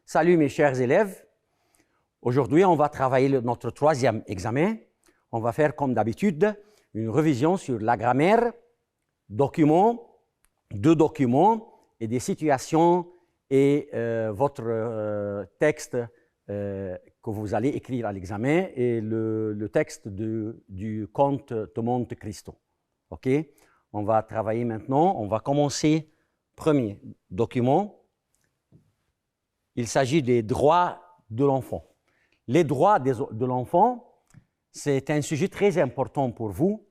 Salut mes chers élèves. Aujourd'hui, on va travailler notre troisième examen. On va faire comme d'habitude une révision sur la grammaire, documents, deux documents et des situations et votre texte que vous allez écrire à l'examen et le texte du conte de Monte Cristo. OK? On va travailler maintenant. On va commencer. Premier document. Il s'agit des droits de l'enfant. Les droits de l'enfant, c'est un sujet très important pour vous.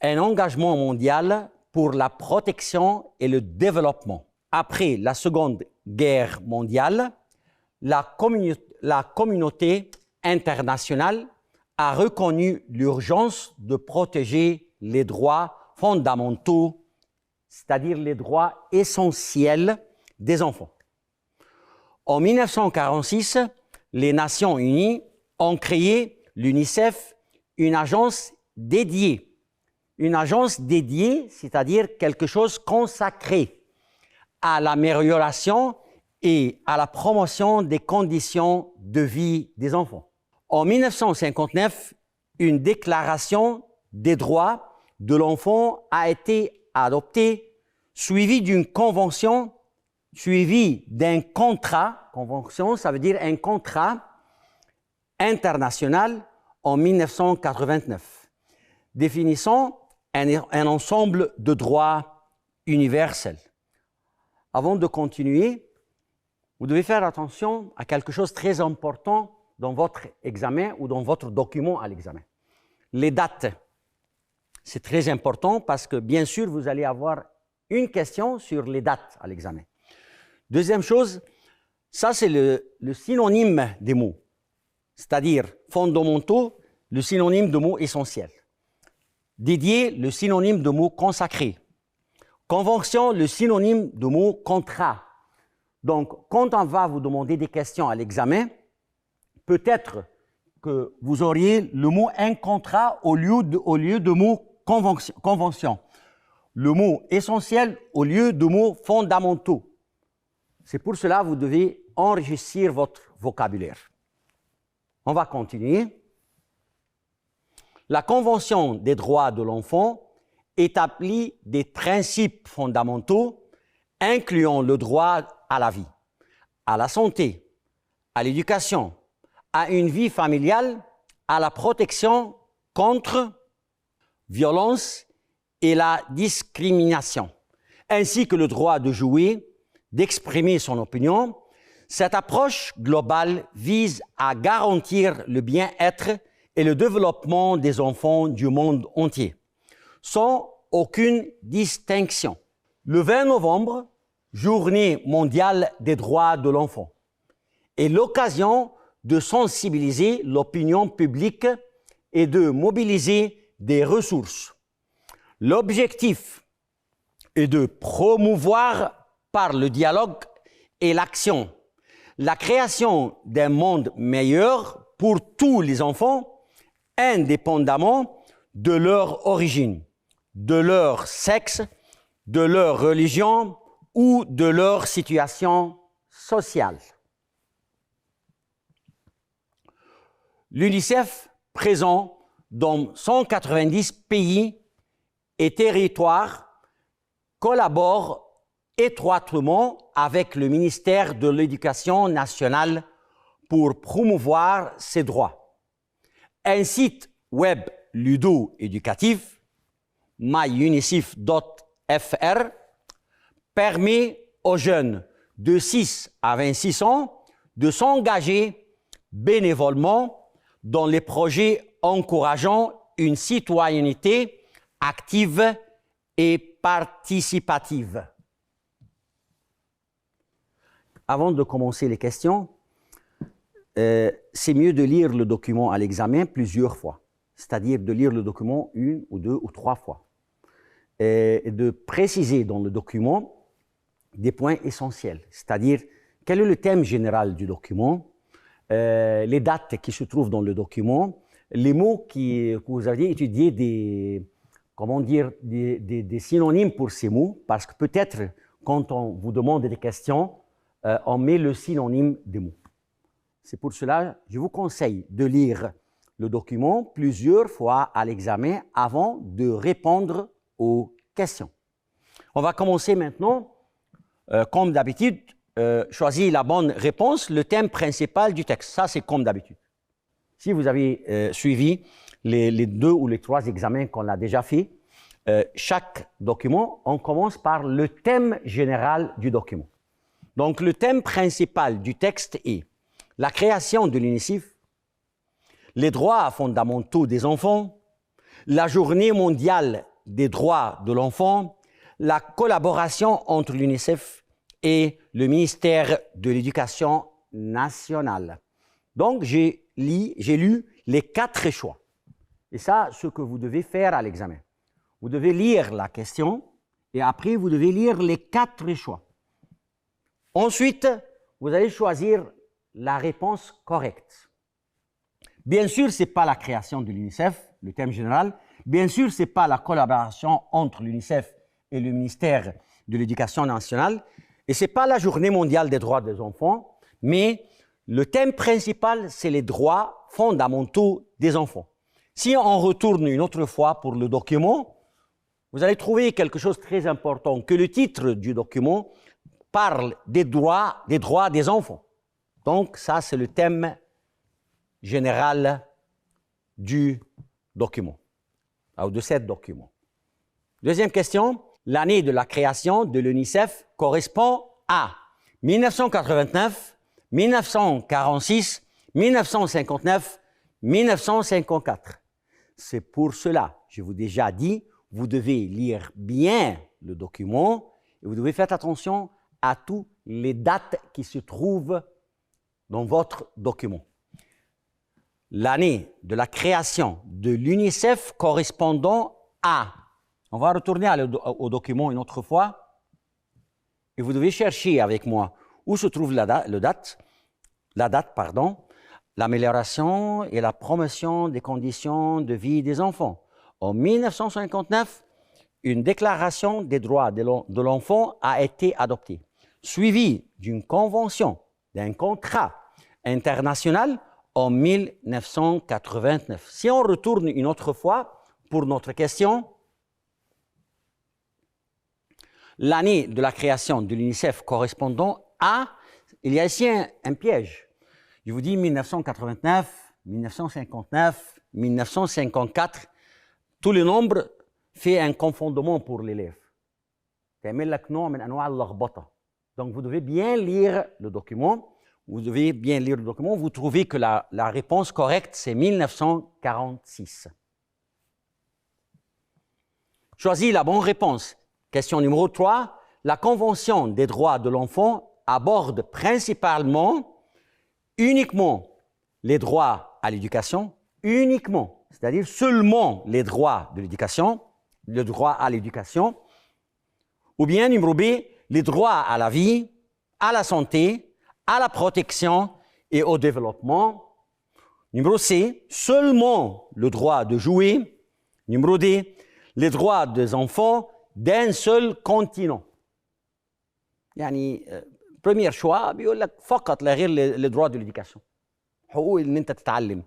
Un engagement mondial pour la protection et le développement. Après la Seconde Guerre mondiale, la communauté internationale a reconnu l'urgence de protéger les droits fondamentaux, c'est-à-dire les droits essentiels des enfants. En 1946, les Nations Unies ont créé l'UNICEF, une agence dédiée. Une agence dédiée, c'est-à-dire quelque chose consacré à l'amélioration et à la promotion des conditions de vie des enfants. En 1959, une déclaration des droits de l'enfant a été adoptée, suivie d'une convention, suivie d'un contrat. Convention, ça veut dire un contrat international en 1989, définissant un ensemble de droits universels. Avant de continuer, vous devez faire attention à quelque chose de très important dans votre examen ou dans votre document à l'examen. Les dates. C'est très important parce que, bien sûr, vous allez avoir une question sur les dates à l'examen. Deuxième chose, ça c'est le synonyme des mots, c'est-à-dire fondamentaux, le synonyme de mots essentiels. Dédié, le synonyme de mots consacré. Convention, le synonyme de mots contrat. Donc, quand on va vous demander des questions à l'examen, peut-être que vous auriez le mot un contrat au lieu de mot convention. Le mot essentiel au lieu de mots fondamentaux. C'est pour cela que vous devez enrichir votre vocabulaire. On va continuer. La Convention des droits de l'enfant établit des principes fondamentaux incluant le droit à la vie, à la santé, à l'éducation, à une vie familiale, à la protection contre violence et la discrimination, ainsi que le droit de jouer, d'exprimer son opinion. Cette approche globale vise à garantir le bien-être et le développement des enfants du monde entier, sans aucune distinction. Le 20 novembre, Journée mondiale des droits de l'enfant, est l'occasion de sensibiliser l'opinion publique et de mobiliser des ressources. L'objectif est de promouvoir par le dialogue et l'action la création d'un monde meilleur pour tous les enfants, indépendamment de leur origine, de leur sexe, de leur religion ou de leur situation sociale. L'UNICEF, présent dans 190 pays et territoires, collabore étroitement avec le ministère de l'Éducation nationale pour promouvoir ces droits. Un site web ludo-éducatif, myunicef.fr, permet aux jeunes de 6 à 26 ans de s'engager bénévolement dans les projets encourageant une citoyenneté active et participative. Avant de commencer les questions, c'est mieux de lire le document à l'examen plusieurs fois, c'est-à-dire de lire le document 1 ou 2 ou 3 fois, et de préciser dans le document des points essentiels, c'est-à-dire quel est le thème général du document, les dates qui se trouvent dans le document, les mots que vous avez étudiés, des synonymes pour ces mots, parce que peut-être quand on vous demande des questions, on met le synonyme des mots. C'est pour cela que je vous conseille de lire le document plusieurs fois à l'examen avant de répondre aux questions. On va commencer maintenant, comme d'habitude, choisir la bonne réponse, le thème principal du texte. Ça, c'est comme d'habitude. Si vous avez suivi les 2 ou les 3 examens qu'on a déjà fait, chaque document, on commence par le thème général du document. Donc, le thème principal du texte est la création de l'UNICEF, les droits fondamentaux des enfants, la journée mondiale des droits de l'enfant, la collaboration entre l'UNICEF et le ministère de l'Éducation nationale. Donc, j'ai lu les 4 choix. Et ça, ce que vous devez faire à l'examen. Vous devez lire la question et après, vous devez lire les 4 choix. Ensuite, vous allez choisir la réponse correcte. Bien sûr, ce n'est pas la création de l'UNICEF, le thème général. Bien sûr, ce n'est pas la collaboration entre l'UNICEF et le ministère de l'Éducation nationale. Et ce n'est pas la journée mondiale des droits des enfants, mais le thème principal, c'est les droits fondamentaux des enfants. Si on retourne une autre fois pour le document, vous allez trouver quelque chose de très important, que le titre du document parle des droits des enfants. Donc, ça, c'est le thème général du document, ou de ce document. Deuxième question, l'année de la création de l'UNICEF correspond à 1989, 1946, 1959, 1954. C'est pour cela, je vous ai déjà dit, vous devez lire bien le document et vous devez faire attention à toutes les dates qui se trouvent dans votre document. L'année de la création de l'UNICEF correspondant à... On va retourner au document une autre fois et vous devez chercher avec moi où se trouve la date, l'amélioration et la promotion des conditions de vie des enfants. En 1959, une déclaration des droits de l'enfant a été adoptée, suivie d'une convention, d'un contrat international en 1989. Si on retourne une autre fois pour notre question, l'année de la création de l'UNICEF correspondant à, il y a ici un piège. Je vous dis 1989, 1959, 1954, tous les nombres font un confondement pour l'élève. Donc vous devez bien lire le document. Vous trouvez que la réponse correcte, c'est 1946. Choisis la bonne réponse. Question numéro 3. La Convention des droits de l'enfant aborde principalement, uniquement, les droits à l'éducation, uniquement, c'est-à-dire seulement les droits de l'éducation, le droit à l'éducation, ou bien, numéro B, les droits à la vie, à la santé, à la protection et au développement. Numéro C, seulement le droit de jouer. Numéro D, les droits des enfants d'un seul continent. يعني premier choix بيقول لك فقط لا غير les droits de l'éducation. حقوق ان انت تتعلم.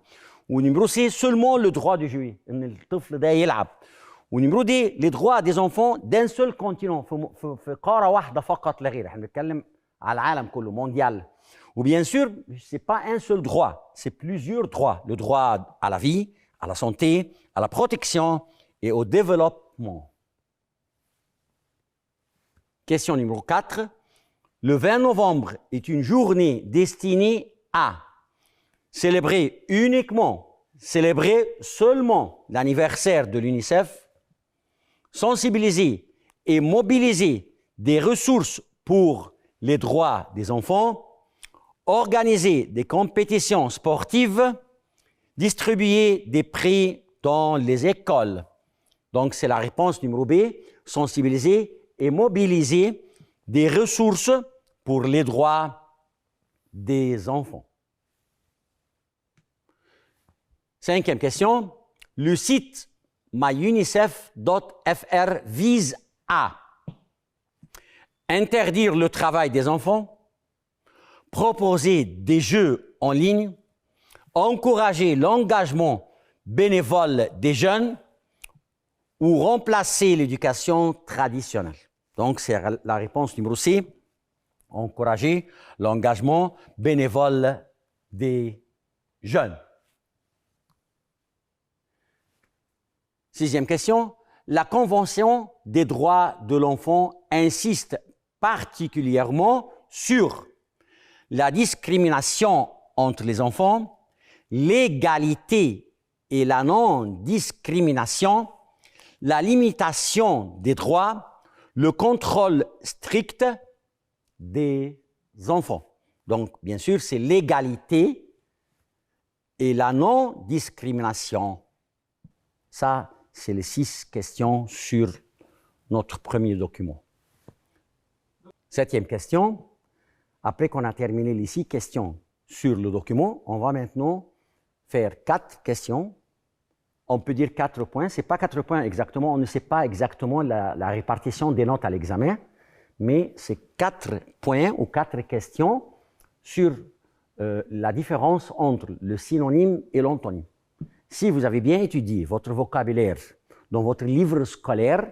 ونمرو سي seulement le droit de jouer ان الطفل ده يلعب. ونمرو دي les droits des enfants d'un seul continent في قاره واحده فقط لا غير. احنا بنتكلم على العالم كله mondial. Ou bien sûr, c'est pas un seul droit, c'est plusieurs droits. Le droit à la vie, à la santé, à la protection et au développement. Question numéro 4. Le 20 novembre est une journée destinée à célébrer seulement l'anniversaire de l'UNICEF, sensibiliser et mobiliser des ressources pour les droits des enfants, organiser des compétitions sportives, distribuer des prix dans les écoles. Donc, c'est la réponse numéro B, sensibiliser et mobiliser des ressources pour les droits des enfants. Cinquième question. Le site myunicef.fr vise à interdire le travail des enfants, proposer des jeux en ligne, encourager l'engagement bénévole des jeunes ou remplacer l'éducation traditionnelle. Donc, c'est la réponse numéro C. Encourager l'engagement bénévole des jeunes. Sixième question. La Convention des droits de l'enfant insiste particulièrement sur la discrimination entre les enfants, l'égalité et la non-discrimination, la limitation des droits, le contrôle strict des enfants. Donc, bien sûr, c'est l'égalité et la non-discrimination. Ça, c'est les 6 questions sur notre premier document. Septième question. Après qu'on a terminé les 6 questions sur le document, on va maintenant faire 4 questions. On peut dire 4 points. Ce n'est pas 4 points exactement. On ne sait pas exactement la répartition des notes à l'examen, mais c'est 4 points ou 4 questions sur la différence entre le synonyme et l'antonyme. Si vous avez bien étudié votre vocabulaire dans votre livre scolaire,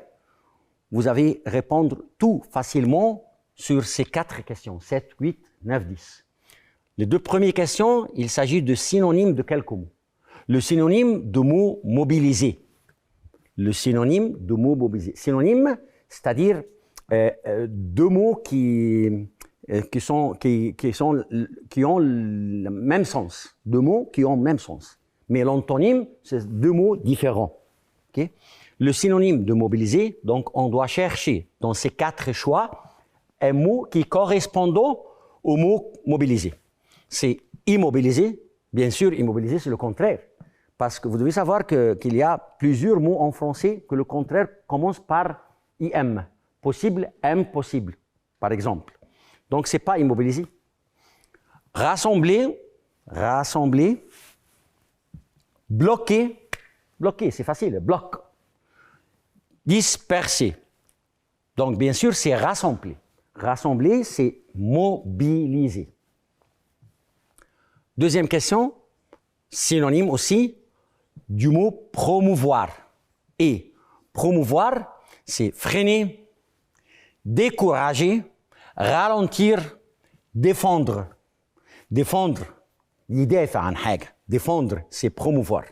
vous allez répondre tout facilement sur ces 4 questions, 7, 8, 9, 10. Les 2 premières questions, il s'agit de synonymes de quelques mots. Le synonyme de mot mobilisé. Le synonyme de mot mobilisé. Synonyme, c'est-à-dire 2 mots qui ont le même sens. 2 mots qui ont le même sens. Mais l'antonyme, c'est 2 mots différents. Okay? Le synonyme de mobiliser, donc on doit chercher dans ces 4 choix un mot qui correspond au mot mobiliser. C'est immobiliser. Bien sûr, immobiliser, c'est le contraire. Parce que vous devez savoir qu'il y a plusieurs mots en français que le contraire commence par im. Possible, impossible, par exemple. Donc, ce n'est pas immobiliser. Rassembler, bloquer, c'est facile, bloc. Disperser. Donc, bien sûr, c'est rassembler. Rassembler, c'est mobiliser. Deuxième question, synonyme aussi du mot promouvoir. Et promouvoir, c'est freiner, décourager, ralentir, défendre. Défendre, l'idée fait un حاجة. Défendre, c'est promouvoir.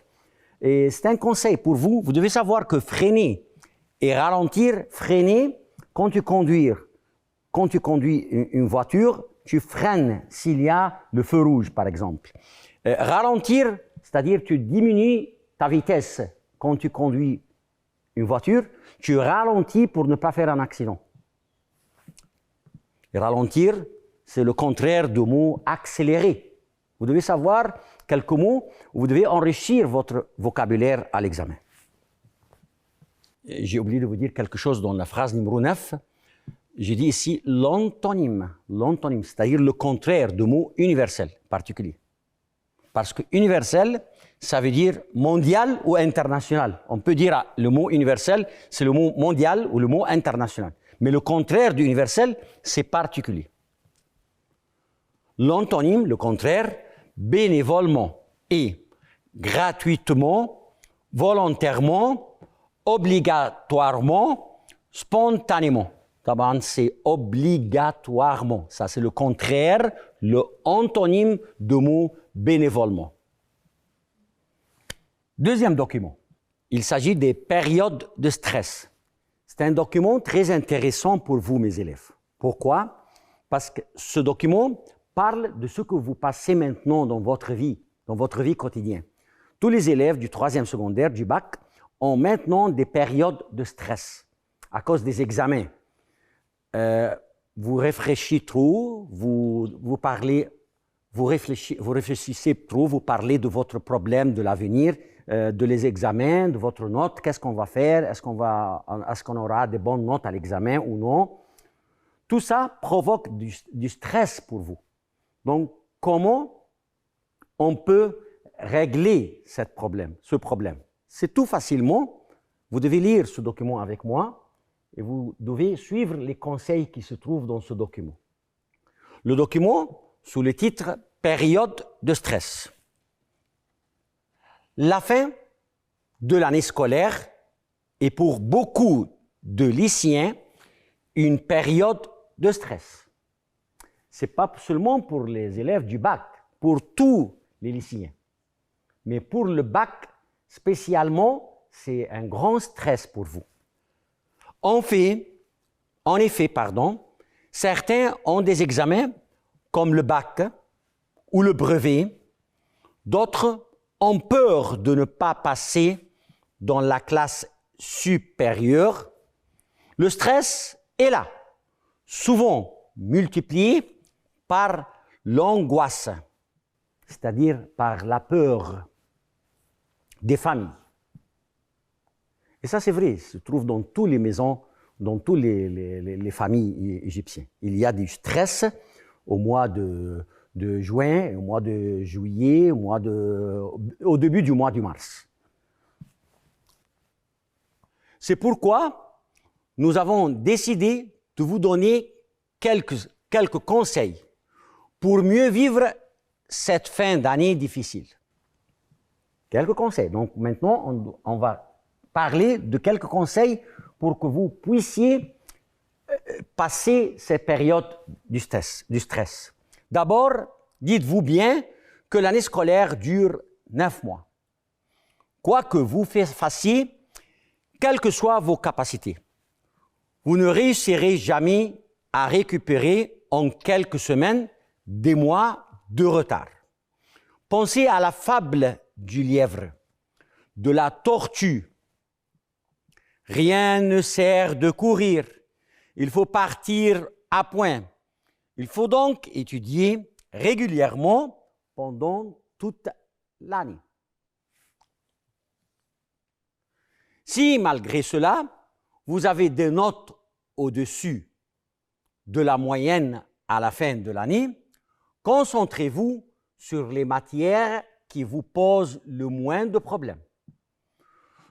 Et c'est un conseil pour vous. Vous devez savoir que freiner et ralentir, freiner, quand tu conduis une voiture, tu freines s'il y a le feu rouge, par exemple. Ralentir, c'est-à-dire tu diminues ta vitesse. Quand tu conduis une voiture, tu ralentis pour ne pas faire un accident. Et ralentir, c'est le contraire du mot accélérer. Vous devez savoir quelques mots, vous devez enrichir votre vocabulaire à l'examen. J'ai oublié de vous dire quelque chose dans la phrase numéro 9. J'ai dit ici l'antonyme, c'est-à-dire le contraire du mot universel, particulier. Parce que universel, ça veut dire mondial ou international. On peut dire le mot universel, c'est le mot mondial ou le mot international. Mais le contraire du universel, c'est particulier. L'antonyme, le contraire, bénévolement et gratuitement, volontairement, obligatoirement, spontanément. C'est obligatoirement. Ça, c'est le contraire, le antonyme du mot bénévolement. Deuxième document. Il s'agit des périodes de stress. C'est un document très intéressant pour vous, mes élèves. Pourquoi? Parce que ce document parle de ce que vous passez maintenant dans votre vie quotidienne. Tous les élèves du 3e secondaire, du bac, ont maintenant des périodes de stress à cause des examens. Vous réfléchissez trop, vous réfléchissez trop, vous parlez de votre problème de l'avenir, de les examens, de votre note, qu'est-ce qu'on va faire, est-ce qu'on aura des bonnes notes à l'examen ou non. Tout ça provoque du stress pour vous. Donc, comment on peut régler ce problème? C'est tout facilement. Vous devez lire ce document avec moi et vous devez suivre les conseils qui se trouvent dans ce document. Le document sous le titre « Période de stress ». La fin de l'année scolaire est pour beaucoup de lycéens une période de stress. Ce n'est pas seulement pour les élèves du bac, pour tous les lycéens. Mais pour le bac, spécialement, c'est un grand stress pour vous. En effet, certains ont des examens comme le bac ou le brevet. D'autres ont peur de ne pas passer dans la classe supérieure. Le stress est là, souvent multiplié par l'angoisse, c'est-à-dire par la peur des familles. Et ça, c'est vrai, se trouve dans toutes les maisons, dans toutes les familles égyptiennes. Il y a du stress au mois de juin, au mois de juillet, au début du mois de mars. C'est pourquoi nous avons décidé de vous donner quelques conseils pour mieux vivre cette fin d'année difficile. Quelques conseils. Donc maintenant, on va parler de quelques conseils pour que vous puissiez passer cette période du stress. D'abord, dites-vous bien que l'année scolaire dure 9 mois. Quoi que vous fassiez, quelles que soient vos capacités, vous ne réussirez jamais à récupérer en quelques semaines des mois de retard. Pensez à la fable du lièvre, de la tortue. Rien ne sert de courir, il faut partir à point. Il faut donc étudier régulièrement pendant toute l'année. Si, malgré cela, vous avez des notes au-dessus de la moyenne à la fin de l'année, concentrez-vous sur les matières qui vous posent le moins de problèmes.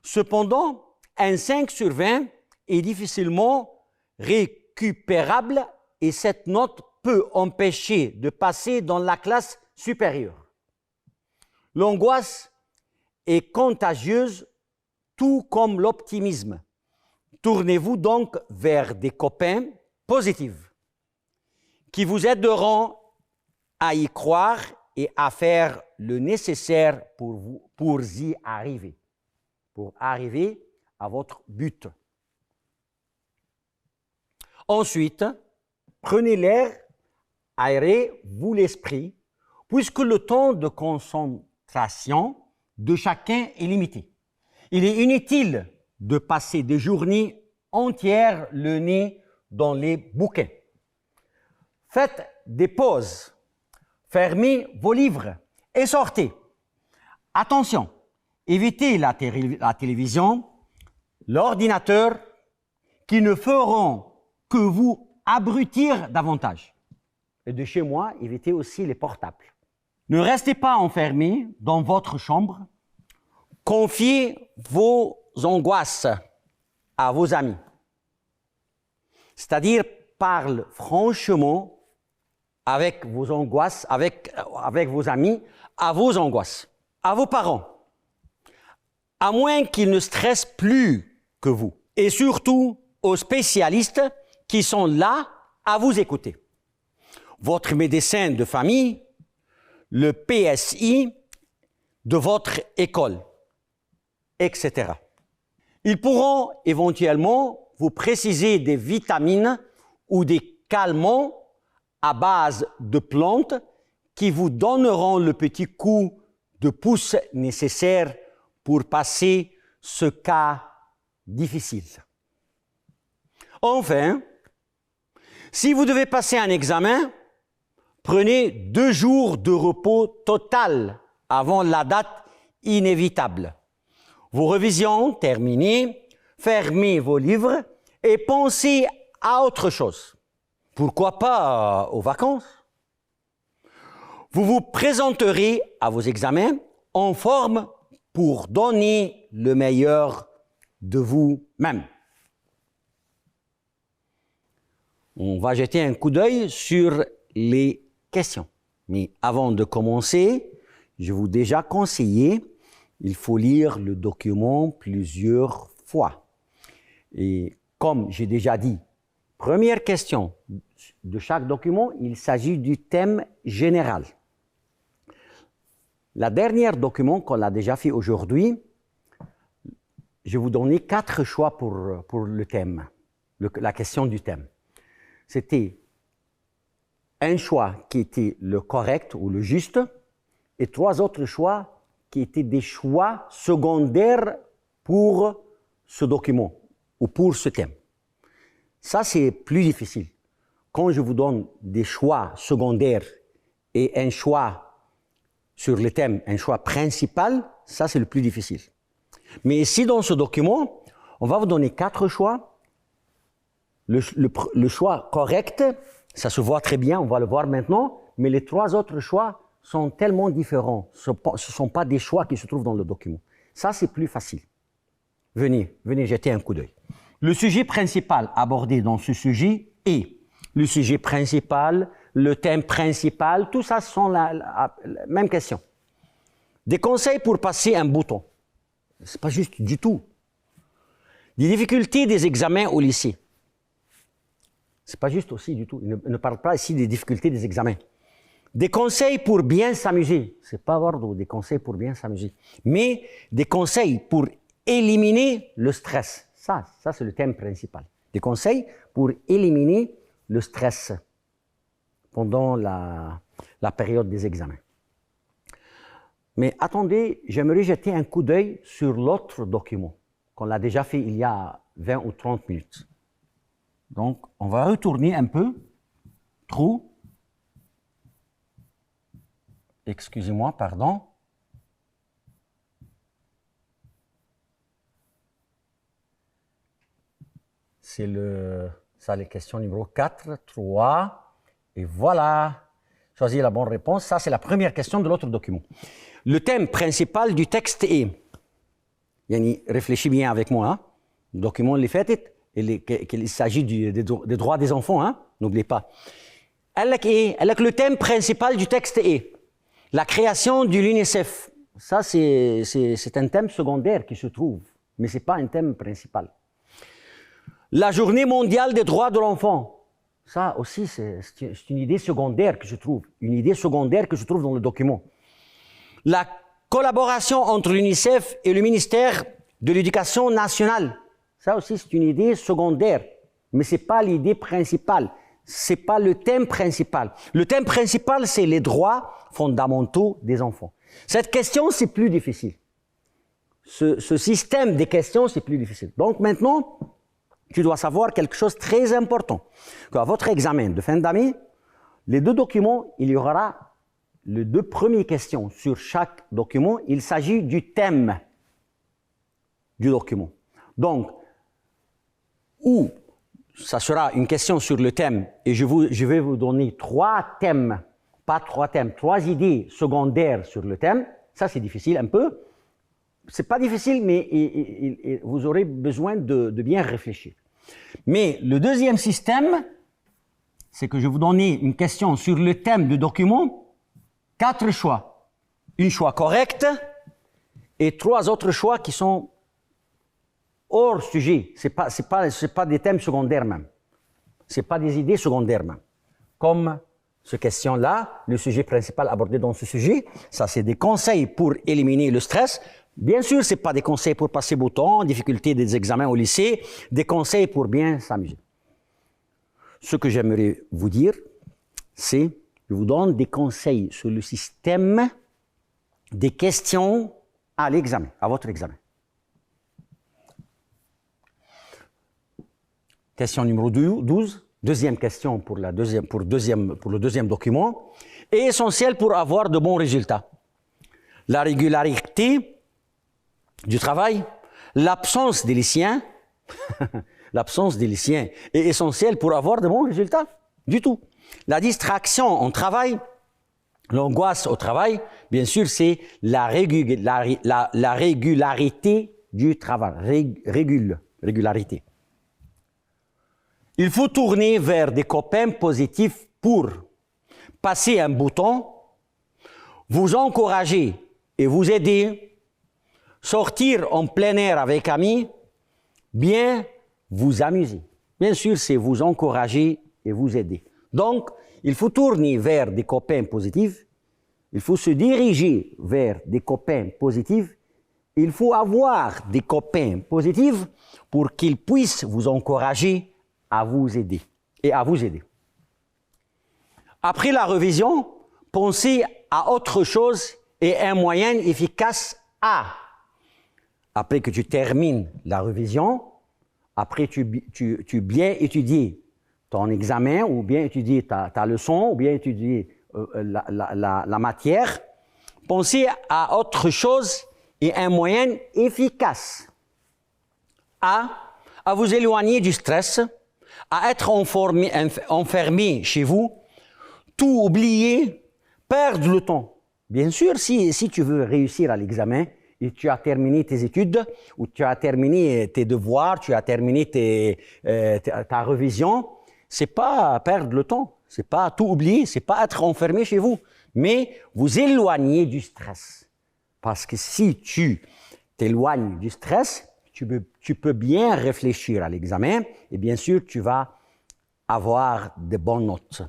Cependant, un 5 sur 20 est difficilement récupérable et cette note peut empêcher de passer dans la classe supérieure. L'angoisse est contagieuse, tout comme l'optimisme. Tournez-vous donc vers des copains positifs qui vous aideront à y croire et à faire le nécessaire pour y arriver, pour arriver à votre but. Ensuite, prenez l'air, aérez-vous l'esprit, puisque le temps de concentration de chacun est limité. Il est inutile de passer des journées entières le nez dans les bouquins. Faites des pauses, fermez vos livres et sortez. Attention, évitez la télévision, l'ordinateur, qui ne feront que vous abrutir davantage. Et de chez moi, évitez aussi les portables. Ne restez pas enfermés dans votre chambre. Confiez vos angoisses à vos amis. C'est-à-dire, parle franchement avec vos angoisses, avec vos amis, à vos angoisses, à vos parents, à moins qu'ils ne stressent plus que vous. Et surtout aux spécialistes qui sont là à vous écouter. Votre médecin de famille, le PSI de votre école, etc. Ils pourront éventuellement vous préciser des vitamines ou des calmants à base de plantes qui vous donneront le petit coup de pouce nécessaire pour passer ce cas difficile. Enfin, si vous devez passer un examen, prenez 2 jours de repos total avant la date inévitable. Vos révisions terminées, fermez vos livres et pensez à autre chose. Pourquoi pas aux vacances? Vous vous présenterez à vos examens en forme pour donner le meilleur de vous-même. On va jeter un coup d'œil sur les questions. Mais avant de commencer, je vous ai déjà conseillé, il faut lire le document plusieurs fois. Et comme j'ai déjà dit, première question de chaque document, il s'agit du thème général. La dernière document qu'on a déjà fait aujourd'hui, je vais vous donner 4 choix pour le thème, la question du thème. C'était un choix qui était le correct ou le juste, et 3 autres choix qui étaient des choix secondaires pour ce document ou pour ce thème. Ça, c'est plus difficile. Quand je vous donne des choix secondaires et un choix sur le thème, un choix principal, ça, c'est le plus difficile. Mais ici, dans ce document, on va vous donner 4 choix. Le choix correct, ça se voit très bien, on va le voir maintenant, mais les 3 autres choix sont tellement différents. Ce ne sont pas des choix qui se trouvent dans le document. Ça, c'est plus facile. Venez jeter un coup d'œil. Le sujet principal abordé dans ce sujet est le sujet principal, le thème principal, tout ça sont la même question. Des conseils pour passer un bouton. Ce n'est pas juste du tout. Des difficultés des examens au lycée. Ce n'est pas juste aussi du tout. Il ne parle pas ici des difficultés des examens. Des conseils pour bien s'amuser. Ce n'est pas Bordeaux, des conseils pour bien s'amuser. Mais des conseils pour éliminer le stress. Ça c'est le thème principal. Des conseils pour éliminer le stress pendant la période des examens. Mais attendez, j'aimerais jeter un coup d'œil sur l'autre document qu'on a déjà fait il y a 20 ou 30 minutes. Donc, on va retourner un peu. Trou. Excusez-moi, pardon. C'est ça, les questions numéro 4, 3, et voilà. Choisissez la bonne réponse. Ça, c'est la première question de l'autre document. Le thème principal du texte est, yani, réfléchis bien avec moi, hein? Le document, il s'agit des droits des enfants, hein? N'oubliez pas. Le thème principal du texte est la création de l'UNICEF. Ça, c'est un thème secondaire qui se trouve, mais ce n'est pas un thème principal. La journée mondiale des droits de l'enfant. Ça aussi, c'est une idée secondaire que je trouve. Une idée secondaire que je trouve dans le document. La collaboration entre l'UNICEF et le ministère de l'Éducation nationale. Ça aussi, c'est une idée secondaire. Mais ce n'est pas l'idée principale. Ce n'est pas le thème principal. Le thème principal, c'est les droits fondamentaux des enfants. Cette question, c'est plus difficile. Ce système des questions, c'est plus difficile. Donc maintenant, tu dois savoir quelque chose de très important. Qu'à votre examen de fin d'année, les 2 documents, il y aura les 2 premières questions sur chaque document. Il s'agit du thème du document. Donc, ou ça sera une question sur le thème et je vais vous donner 3 thèmes, pas 3 thèmes, 3 idées secondaires sur le thème. Ça, c'est difficile un peu. C'est pas difficile, mais vous aurez besoin de bien réfléchir. Mais le deuxième système, c'est que je vais vous donner une question sur le thème du document, 4 choix. Un choix correct et 3 autres choix qui sont hors sujet. C'est pas des thèmes secondaires même. C'est pas des idées secondaires même. Comme cette question-là, le sujet principal abordé dans ce sujet, ça c'est des conseils pour éliminer le stress. Bien sûr, ce n'est pas des conseils pour passer beau temps, difficultés des examens au lycée, des conseils pour bien s'amuser. Ce que j'aimerais vous dire, c'est, je vous donne des conseils sur le système des questions à l'examen, à votre examen. Question numéro 12, deuxième question pour le deuxième document, est essentielle pour avoir de bons résultats. La régularité du travail, l'absence des lycéens, l'absence des lycéens est essentielle pour avoir de bons résultats, du tout. La distraction au travail, l'angoisse au travail, bien sûr, c'est la régularité du travail, régularité. Il faut tourner vers des copains positifs pour passer un bouton vous encourager et vous aider, sortir en plein air avec amis, bien vous amuser. Bien sûr, c'est vous encourager et vous aider. Donc, il faut tourner vers des copains positifs, il faut se diriger vers des copains positifs, il faut avoir des copains positifs pour qu'ils puissent vous encourager à vous aider et à vous aider. Après la révision, pensez à autre chose et un moyen efficace à. Après que tu termines la révision, après tu bien étudies ton examen ou bien étudier ta leçon ou bien étudier la matière, pensez à autre chose et un moyen efficace à vous éloigner du stress, à être enfermé chez vous, tout oublier, perdre le temps. Bien sûr, si tu veux réussir à l'examen et tu as terminé tes études ou tu as terminé tes devoirs, tu as terminé ta révision, c'est pas perdre le temps, c'est pas tout oublier, c'est pas être enfermé chez vous, mais vous éloigner du stress. Parce que si tu t'éloignes du stress, tu peux bien réfléchir à l'examen et bien sûr, tu vas avoir de bonnes notes.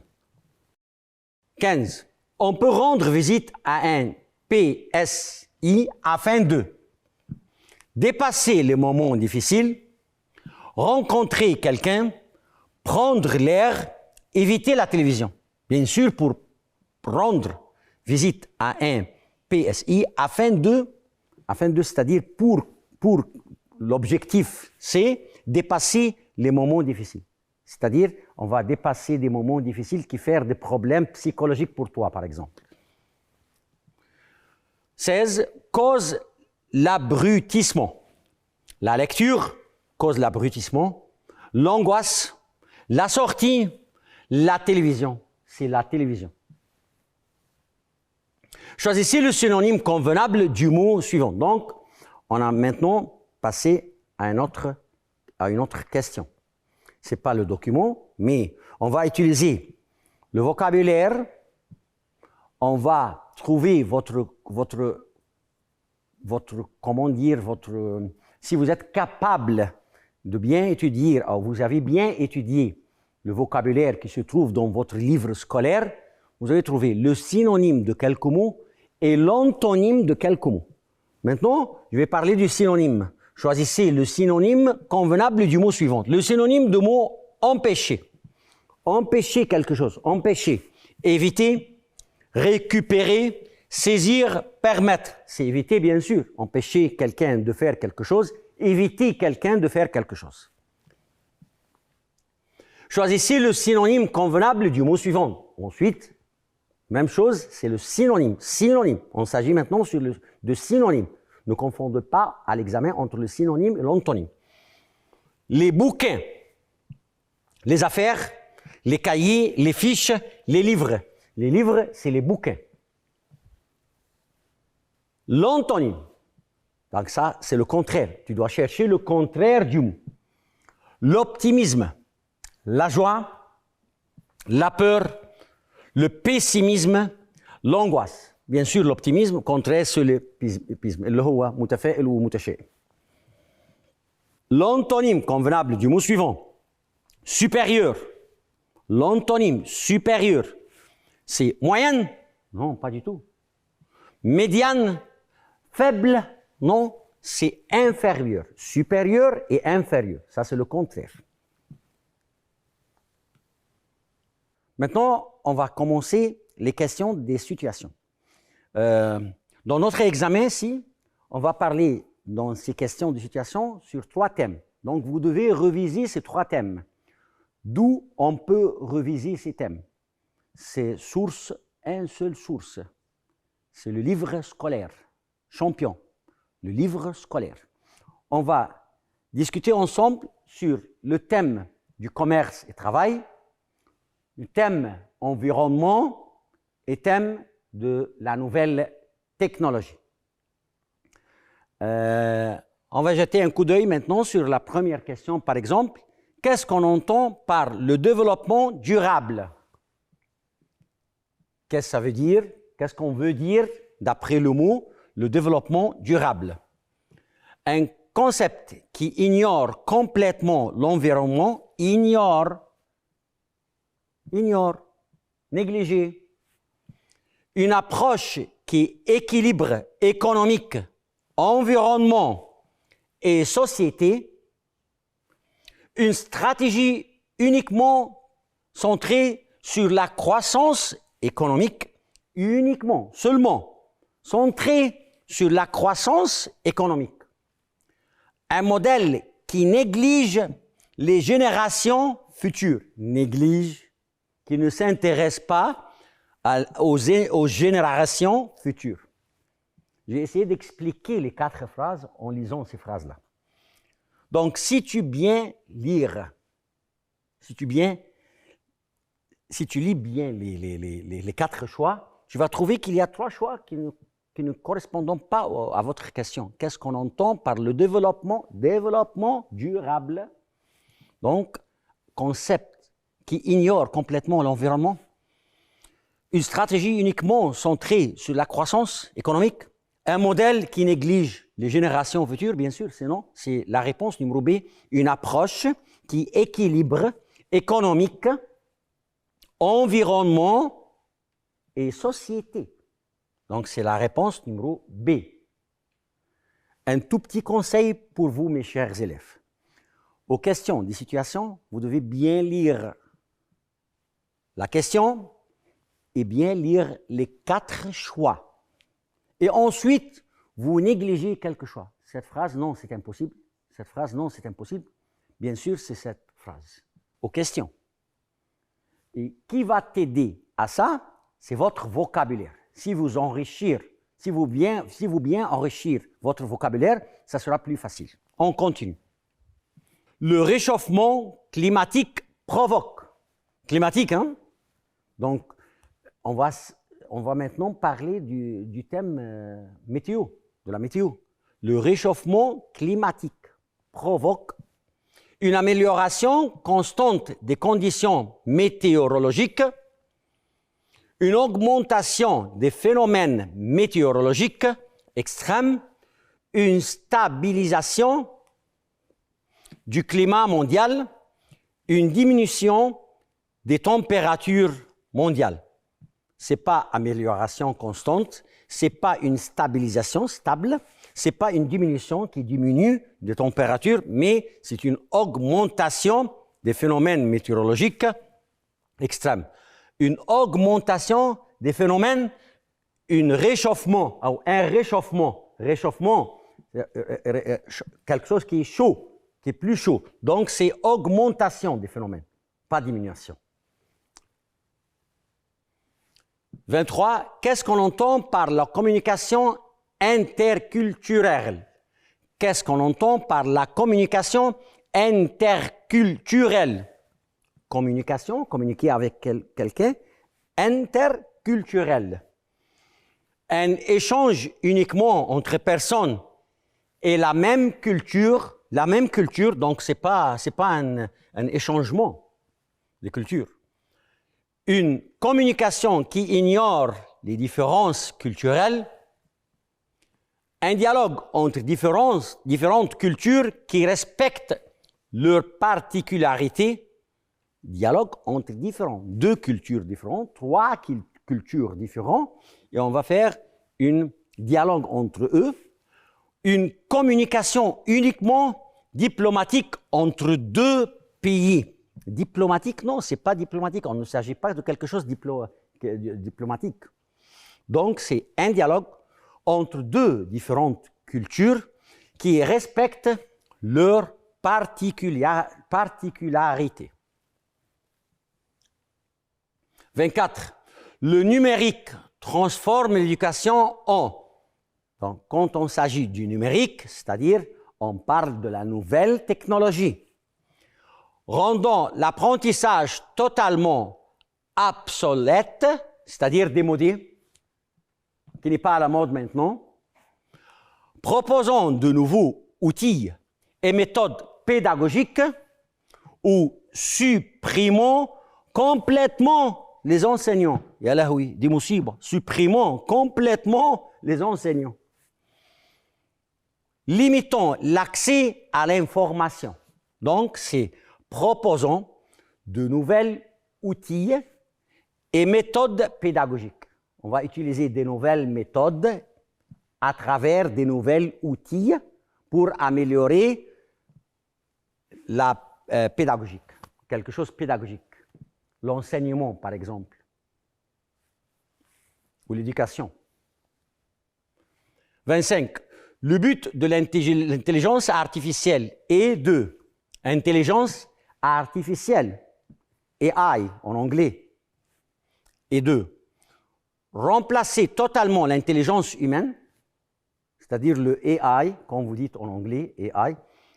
15. On peut rendre visite à un PSI afin de dépasser les moments difficiles, rencontrer quelqu'un, prendre l'air, éviter la télévision. Bien sûr, pour rendre visite à un PSI afin de c'est-à-dire pour l'objectif, c'est dépasser les moments difficiles. C'est-à-dire, on va dépasser des moments difficiles qui font des problèmes psychologiques pour toi, par exemple. 16. Cause l'abrutissement. La lecture cause l'abrutissement. L'angoisse, la sortie, la télévision. C'est la télévision. Choisissez le synonyme convenable du mot suivant. Donc, on a maintenant passé à une autre question. Ce n'est pas le document, mais on va utiliser le vocabulaire, on va trouver si vous êtes capable de bien étudier, ou vous avez bien étudié le vocabulaire qui se trouve dans votre livre scolaire, vous allez trouver le synonyme de quelques mots et l'antonyme de quelques mots. Maintenant, je vais parler du synonyme. Choisissez le synonyme convenable du mot suivant. Le synonyme de mot empêcher. Empêcher quelque chose. Empêcher. Éviter, récupérer, saisir, permettre. C'est éviter, bien sûr. Empêcher quelqu'un de faire quelque chose. Éviter quelqu'un de faire quelque chose. Choisissez le synonyme convenable du mot suivant. Ensuite, même chose, c'est le synonyme. Synonyme. On s'agit maintenant de synonyme. Ne confondez pas à l'examen entre le synonyme et l'antonyme. Les bouquins, les affaires, les cahiers, les fiches, les livres. Les livres, c'est les bouquins. L'antonyme, donc ça, c'est le contraire. Tu dois chercher le contraire du mot. L'optimisme, la joie, la peur, le pessimisme, l'angoisse. Bien sûr, l'optimisme contraire c'est le pessimisme. L'antonyme convenable du mot suivant. Supérieur. L'antonyme supérieur, c'est moyenne? Non, pas du tout. Médiane? Faible? Non, c'est inférieur. Supérieur et inférieur. Ça, c'est le contraire. Maintenant, on va commencer les questions des situations. Dans notre examen ici, on va parler dans ces questions de situation sur 3 thèmes. Donc, vous devez réviser ces 3 thèmes. D'où on peut réviser ces thèmes? C'est source, une seule source. C'est le livre scolaire. Champion. Le livre scolaire. On va discuter ensemble sur le thème du commerce et travail, le thème environnement et thème de la nouvelle technologie. On va jeter un coup d'œil maintenant sur la première question, par exemple. Qu'est-ce qu'on entend par le développement durable? Qu'est-ce que ça veut dire? Qu'est-ce qu'on veut dire, d'après le mot, le développement durable? Un concept qui ignore complètement l'environnement, négligé. Une approche qui équilibre économique, environnement et société. Une stratégie uniquement centrée sur la croissance économique, seulement centrée sur la croissance économique. Un modèle qui néglige les générations futures, qui ne s'intéresse pas aux générations futures. J'ai essayé d'expliquer les 4 phrases en lisant ces phrases-là. Donc, si tu lis bien les 4 choix, tu vas trouver qu'il y a 3 choix qui ne correspondent pas à votre question. Qu'est-ce qu'on entend par le développement durable? Donc, concept qui ignore complètement l'environnement. Une stratégie uniquement centrée sur la croissance économique. Un modèle qui néglige les générations futures, bien sûr, sinon, c'est la réponse numéro B. Une approche qui équilibre économique, environnement et société. Donc, c'est la réponse numéro B. Un tout petit conseil pour vous, mes chers élèves. Aux questions des situations, vous devez bien lire la question et bien lire les 4 choix. Et ensuite, vous négligez quelques choix. Cette phrase, non, c'est impossible. Cette phrase, non, c'est impossible. Bien sûr, c'est cette phrase. Aux questions. Et qui va t'aider à ça? C'est votre vocabulaire. Si vous bien enrichir votre vocabulaire, ça sera plus facile. On continue. Le réchauffement climatique provoque. Climatique, hein? Donc, on va maintenant parler du thème météo, de la météo. Le réchauffement climatique provoque une amélioration constante des conditions météorologiques, une augmentation des phénomènes météorologiques extrêmes, une stabilisation du climat mondial, une diminution des températures mondiales. Ce n'est pas amélioration constante, ce n'est pas une stabilisation stable, ce n'est pas une diminution qui diminue des températures, mais c'est une augmentation des phénomènes météorologiques extrêmes. Une augmentation des phénomènes, un réchauffement, quelque chose qui est chaud, qui est plus chaud. Donc, c'est augmentation des phénomènes, pas diminution. 23. Qu'est-ce qu'on entend par la communication interculturelle? Qu'est-ce qu'on entend par la communication interculturelle? Communication, communiquer avec quelqu'un, interculturel. Un échange uniquement entre personnes et la même culture, donc c'est pas un échangement de culture. Une communication qui ignore les différences culturelles, un dialogue entre différentes cultures qui respectent leurs particularités, dialogue entre deux cultures différentes, 3 cultures différentes, et on va faire un dialogue entre eux, une communication uniquement diplomatique entre 2 pays. Diplomatique, non, ce n'est pas diplomatique, il ne s'agit pas de quelque chose de diplomatique. Donc, c'est un dialogue entre 2 différentes cultures qui respectent leurs particularités. 24. Le numérique transforme l'éducation en... Donc, quand on s'agit du numérique, c'est-à-dire on parle de la nouvelle technologie, rendant l'apprentissage totalement obsolète, c'est-à-dire démodé, qui n'est pas à la mode maintenant, proposant de nouveaux outils et méthodes pédagogiques ou supprimant complètement les enseignants. Ya lahoui, des musiba. Supprimons complètement les enseignants. Limitons l'accès à l'information. Donc, c'est proposons de nouvelles outils et méthodes pédagogiques. On va utiliser des nouvelles méthodes à travers des nouvelles outils pour améliorer la pédagogique, quelque chose de pédagogique. L'enseignement, par exemple, ou l'éducation. 25. Le but de l'intelligence artificielle est de intelligence artificielle, AI en anglais, et de remplacer totalement l'intelligence humaine, c'est-à-dire le AI, comme vous dites en anglais, AI,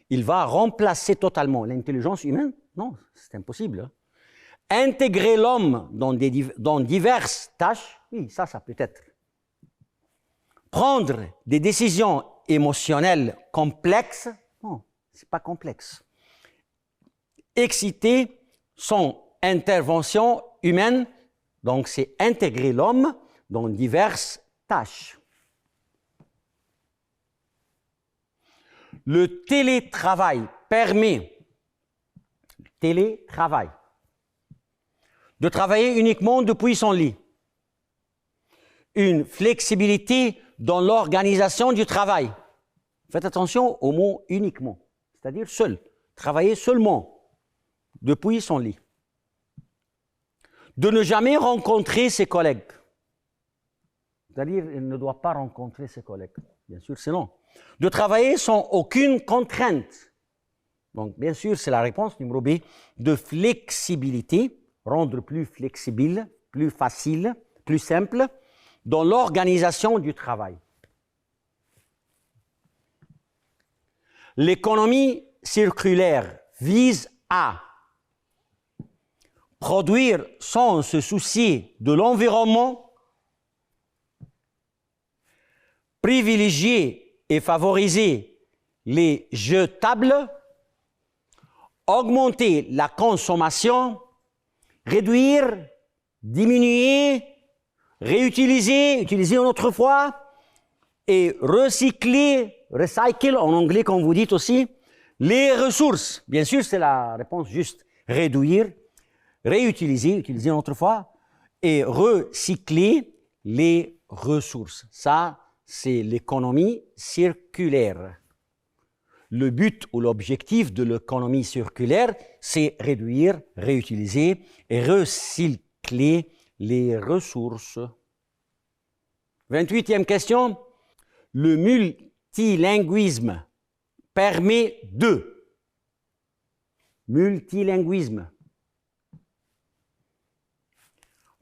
il va remplacer totalement l'intelligence humaine? Non, c'est impossible. Hein. Intégrer l'homme dans diverses tâches? Oui, ça peut être. Prendre des décisions émotionnelles complexes? Non, ce n'est pas complexe. Exciter son intervention humaine, donc c'est intégrer l'homme dans diverses tâches. Le télétravail permet de travailler uniquement depuis son lit. Une flexibilité dans l'organisation du travail. Faites attention au mot uniquement, c'est-à-dire seul. Travailler seulement depuis son lit. De ne jamais rencontrer ses collègues. C'est-à-dire, il ne doit pas rencontrer ses collègues. Bien sûr, c'est non. De travailler sans aucune contrainte. Donc, bien sûr, c'est la réponse numéro B. De flexibilité, rendre plus flexible, plus facile, plus simple, dans l'organisation du travail. L'économie circulaire vise à produire sans se soucier de l'environnement, privilégier et favoriser les jetables, augmenter la consommation, réduire, diminuer, réutiliser, utiliser une autre fois, et recycler, recycle en anglais comme vous dites aussi, les ressources. Bien sûr, c'est la réponse juste. Réduire, réutiliser, utiliser une autre fois, et recycler les ressources. Ça, c'est l'économie circulaire. Le but ou l'objectif de l'économie circulaire, c'est réduire, réutiliser et recycler les ressources. 28e question. Le multilinguisme permet de multilinguisme.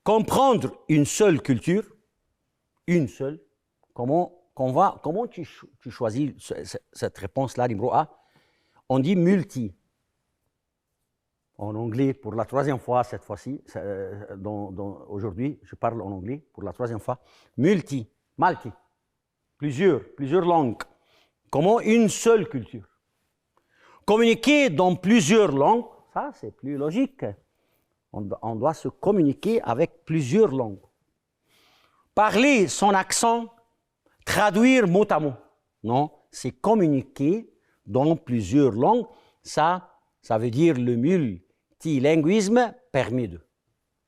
Comprendre une seule culture, une seule. Comment tu choisis cette réponse-là, numéro A? On dit multi. En anglais, pour la troisième fois cette fois-ci, aujourd'hui, je parle en anglais pour la troisième fois. Multi, plusieurs langues. Comment une seule culture? Communiquer dans plusieurs langues, ça c'est plus logique. On doit se communiquer avec plusieurs langues. Parler son accent, traduire mot à mot. Non, c'est communiquer dans plusieurs langues. Ça veut dire le multilinguisme permet de.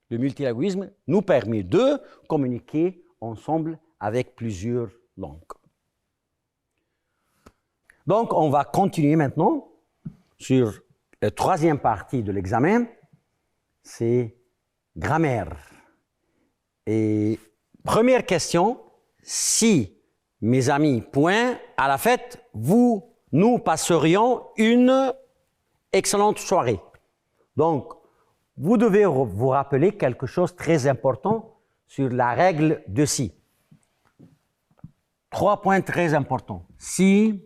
Le multilinguisme nous permet de communiquer ensemble avec plusieurs langues. Donc, on va continuer maintenant sur la troisième partie de l'examen. C'est grammaire. Et première question, si mes amis, point, à la fête, nous passerions une excellente soirée. Donc, vous devez vous rappeler quelque chose de très important sur la règle de si. 3 points très importants. Si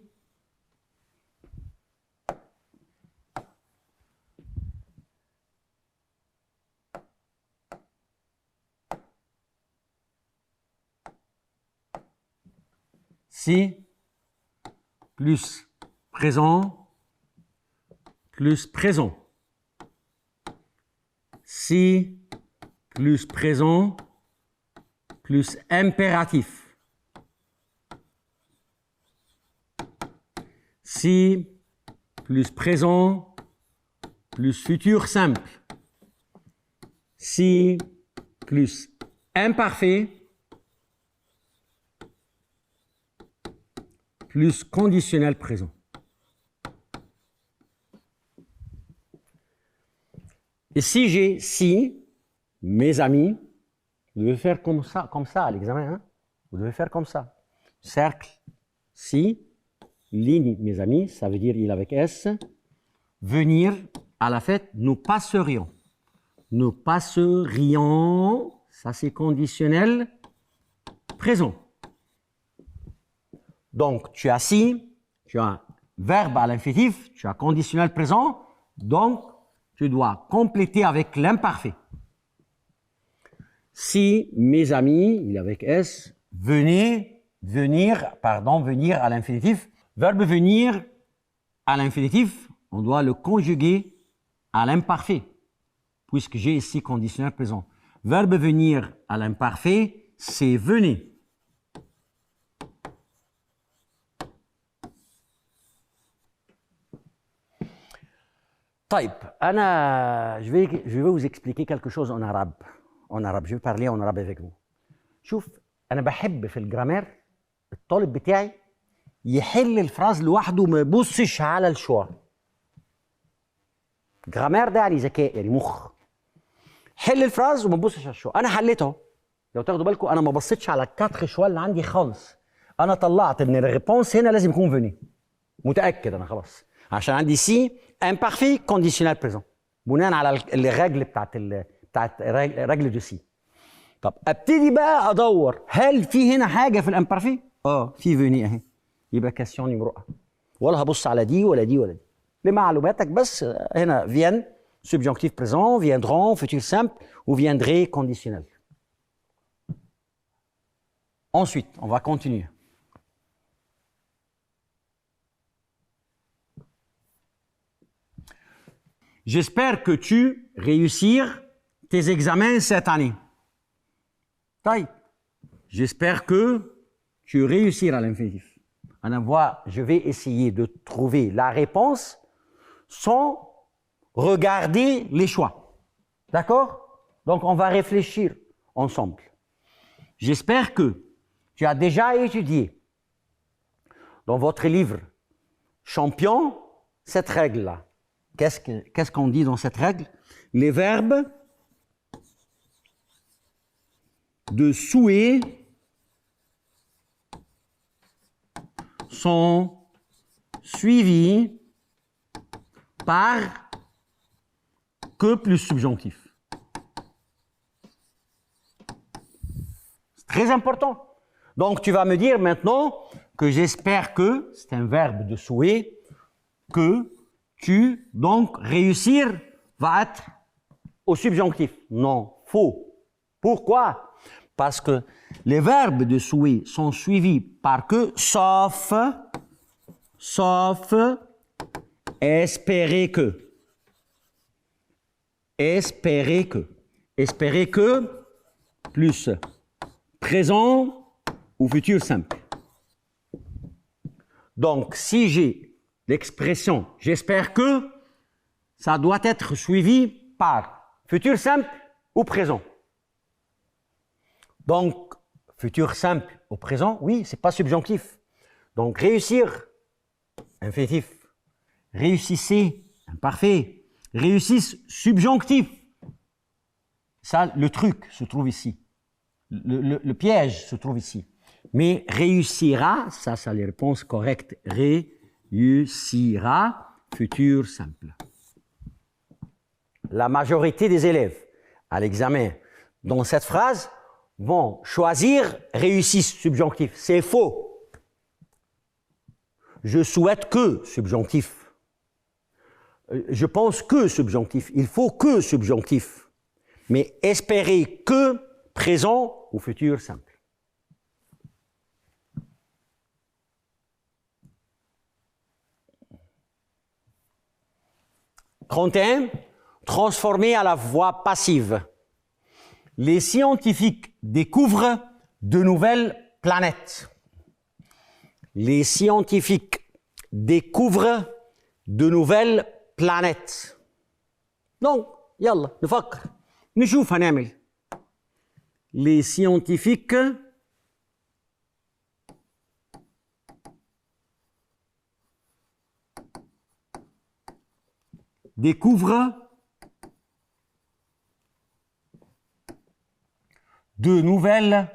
plus présent plus présent. Si plus présent plus impératif. Si plus présent plus futur simple. Si plus imparfait plus conditionnel présent. Et si j'ai si, mes amis, vous devez faire comme ça à l'examen. Hein? Vous devez faire comme ça. Cercle, si, ligne, mes amis, ça veut dire il avec S. Venir à la fête, nous passerions. Nous passerions, ça c'est conditionnel, présent. Donc, tu as si, tu as verbe à l'infinitif, tu as conditionnel présent, donc tu dois compléter avec l'imparfait. Si mes amis, il est avec S, venir à l'infinitif, verbe venir à l'infinitif, on doit le conjuguer à l'imparfait, puisque j'ai ici conditionnel présent. Verbe venir à l'imparfait, c'est venez. طيب je vais vous expliquer quelque chose en arabe. Je vais parler en arabe avec vous. شوف أنا بحب في الجرامير الطالب بتاعي يحل الفراز لوحده وما يبصش على الشوا. جرامير ده يعني ذكاء يعني مخ. حل الفراز وما تبصش على الشوا. أنا حليته أهو. لو تاخدوا بالكم أنا ما بصيتش على الكاتخ شوا اللي عندي خالص. أنا طلعت إن الريبونس هنا لازم يكون فيني. متأكد أنا خلاص. عشان عندي سي imparfait conditionnel présent بناء على الرجل بتاعت رجل دو سي. طب ابتدي بقى ادور هل في هنا حاجه في الامبارفي؟ في فيني اهي. يبقى كاسيون نيمرو 1 ولا هبص على دي ولا دي ولا دي. لمعلوماتك بس هنا viennent subjonctif présent, viendront futur simple ou viendrait conditionnel. Ensuite, on va continuer. J'espère que tu réussir tes examens cette année. طيب. J'espère que tu réussiras à l'infinitif. Je vais essayer de trouver la réponse sans regarder les choix. D'accord? Donc, on va réfléchir ensemble. J'espère que tu as déjà étudié dans votre livre Champion cette règle-là. Qu'est-ce qu'on dit dans cette règle? Les verbes de souhait sont suivis par que plus subjonctif. C'est très important. Donc, tu vas me dire maintenant que j'espère que, c'est un verbe de souhait, que tu, donc, réussir va être au subjonctif. Non, faux. Pourquoi? Parce que les verbes de souhait sont suivis par que, sauf, espérer que. Espérer que. Espérer que, plus présent ou futur simple. Donc, si j'ai l'expression « j'espère que », ça doit être suivi par futur simple ou présent. Donc, futur simple au présent, oui, c'est pas subjonctif. Donc, réussir, infinitif. Réussissez, imparfait. Réussisse, subjonctif. Ça, le truc se trouve ici. Le piège se trouve ici. Mais réussira, ça, c'est les réponses correctes. Réussira, futur simple. La majorité des élèves à l'examen dans cette phrase vont choisir réussisse subjonctif. C'est faux. Je souhaite que subjonctif. Je pense que subjonctif. Il faut que subjonctif. Mais espérer que présent ou futur simple. 31, transformer à la voix passive. Les scientifiques découvrent de nouvelles planètes. Les scientifiques découvrent de nouvelles planètes. Donc, يلا نفكر نشوف هنعمل. Les scientifiques découvrent de nouvelles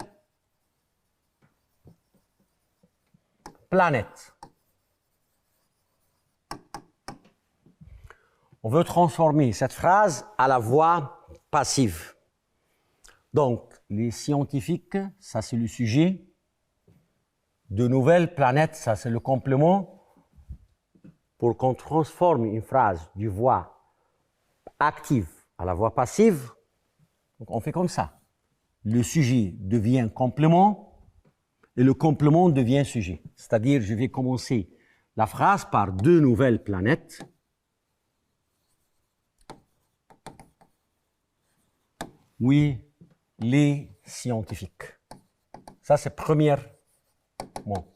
planètes. On veut transformer cette phrase à la voix passive. Donc, les scientifiques, ça c'est le sujet. De nouvelles planètes, ça c'est le complément. Pour qu'on transforme une phrase du voix active à la voix passive, donc on fait comme ça. Le sujet devient complément et le complément devient sujet. C'est-à-dire, je vais commencer la phrase par deux nouvelles planètes. Oui, les scientifiques. Ça, c'est le premier mot.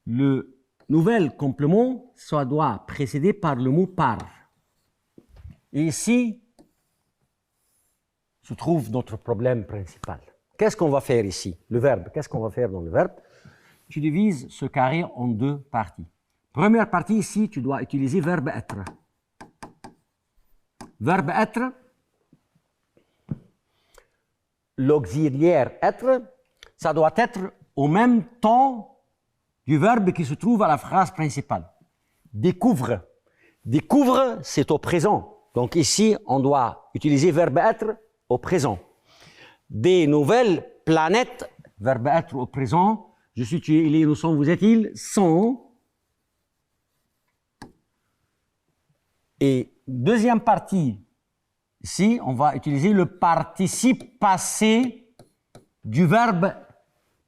Le nouvel complément, ça doit précéder par le mot par. Et ici se trouve notre problème principal. Qu'est-ce qu'on va faire ici? Le verbe. Qu'est-ce qu'on va faire dans le verbe? Tu divises ce carré en deux parties. Première partie, ici, tu dois utiliser verbe être. Verbe être, l'auxiliaire être, ça doit être au même temps du verbe qui se trouve à la phrase principale. Découvre. Découvre, c'est au présent. Donc ici, on doit utiliser verbe être au présent. Des nouvelles planètes, verbe être au présent. Je suis, tu es, il est, nous sommes, vous êtes-ils, sont. Et deuxième partie, ici, on va utiliser le participe passé du verbe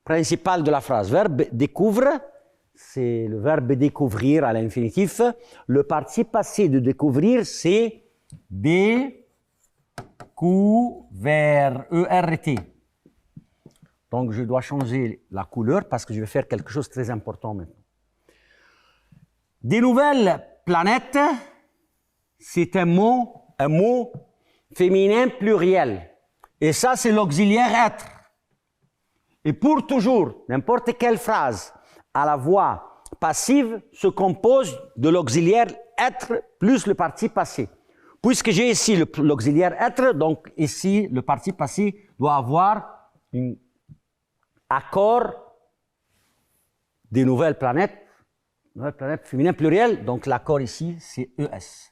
principal de la phrase. Verbe découvre, c'est le verbe découvrir à l'infinitif. Le participe passé de découvrir, c'est découvert, E-R-T. Donc, je dois changer la couleur parce que je vais faire quelque chose de très important maintenant. Des nouvelles planètes, c'est un mot féminin pluriel. Et ça, c'est l'auxiliaire être. Et pour toujours, n'importe quelle phrase à la voix passive se compose de l'auxiliaire être plus le participe passé. Puisque j'ai ici l'auxiliaire être, donc ici, le participe passé doit avoir un accord des nouvelles planètes féminines plurielles. Donc l'accord ici, c'est ES.